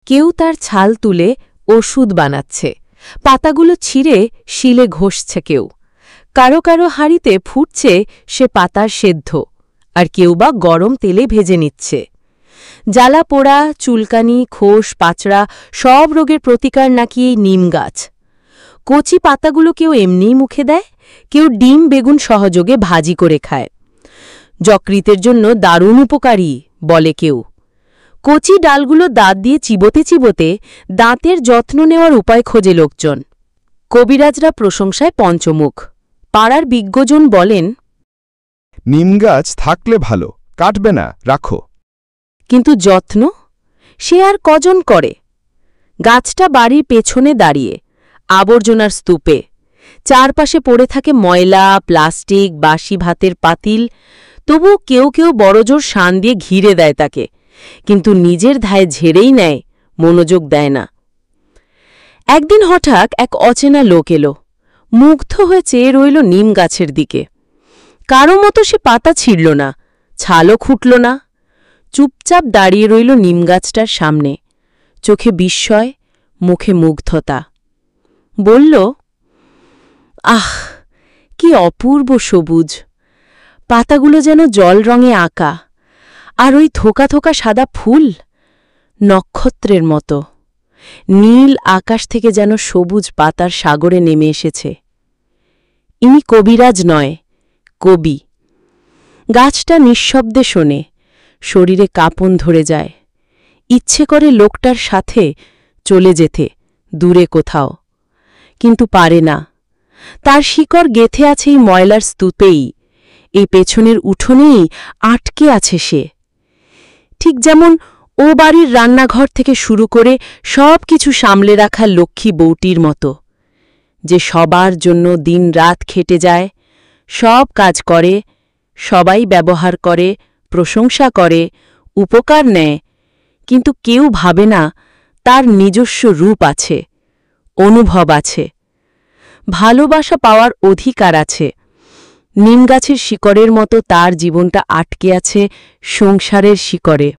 কেউ তার ছাল তুলে ওষুধ বানাচ্ছে, পাতাগুলো ছিঁড়ে শিলে ঘষছে কেউ। কারো কারো হাঁড়িতে ফুটছে সে পাতার সেদ্ধ, আর কেউ বা গরম তেলে ভেজে নিচ্ছে। জ্বালা পোড়া, চুলকানি, খোস, পাচড়া সব রোগের প্রতিকার নাকি এই নিম গাছ। কচি পাতাগুলো কেউ এমনিই মুখে দেয়, কেউ ডিম বেগুন সহযোগে ভাজি করে খায়। যকৃতের জন্য দারুণ উপকারী বলে কেউ। কচি ডালগুলো দাঁত দিয়ে চিবোতে চিবোতে দাঁতের যত্ন নেওয়ার উপায় খোঁজে লোকজন। কবিরাজরা প্রশংসায় পঞ্চমুখ। পাড়ার বিজ্ঞজন বলেন, নিম গাছ থাকলে ভালো, কাটবে না, রাখো। কিন্তু যত্ন সে আর কজন করে? গাছটা বাড়ির পেছনে দাঁড়িয়ে, আবর্জনার স্তূপে। চারপাশে পড়ে থাকে ময়লা, প্লাস্টিক, বাসি ভাতের পাতিল। তবু কেউ কেউ বড়জোর শান দিয়ে ঘিরে দেয় তাকে, কিন্তু নিজের ধায় ঝেড়েই নেয়, মনোযোগ দেয় না। একদিন হঠাৎ এক অচেনা লোক এলো, মুগ্ধ হয়ে চেয়ে রইল নিম গাছের দিকে। কারো মতো সে পাতা ছিঁড়ল না, ছালও খুঁটল না, চুপচাপ দাঁড়িয়ে রইল নিম গাছটার সামনে, চোখে বিস্ময়, মুখে মুগ্ধতা। বলল, আহ, কি অপূর্ব সবুজ! পাতাগুলো যেন জল রঙে আঁকা, আর ওই থোকা থোকা সাদা ফুল নক্ষত্রের মতো। নীল আকাশ থেকে যেন সবুজ পাতার সাগরে নেমে এসেছে। ইনি কবিরাজ নয়, কবি। গাছটা নিঃশব্দে শোনে, শরীরে কাঁপন ধরে যায়। ইচ্ছে করে লোকটার সাথে চলে যেতে, দূরে কোথাও, কিন্তু পারে না। তার শিকড় গেথে আছে এই ময়লার স্তূপেই, এই পেছনের উঠোনেই আটকে আছে সে। ঠিক যেমন ও বাড়ির রান্নাঘর থেকে শুরু করে সব কিছু সামলে রাখা লক্ষ্মী বউটির মতো, যে সবার জন্য দিন রাত খেটে যায়, সব কাজ করে, সবাই ব্যবহার করে, প্রশংসা করে, উপকার নেয়, কিন্তু কেউ ভাবে না তার নিজস্ব রূপ আছে, অনুভব আছে, ভালোবাসা পাওয়ার অধিকার আছে। নিমগাছের শিকড়ের মতো তার জীবনটা আটকে আছে সংসারের শিকড়ে।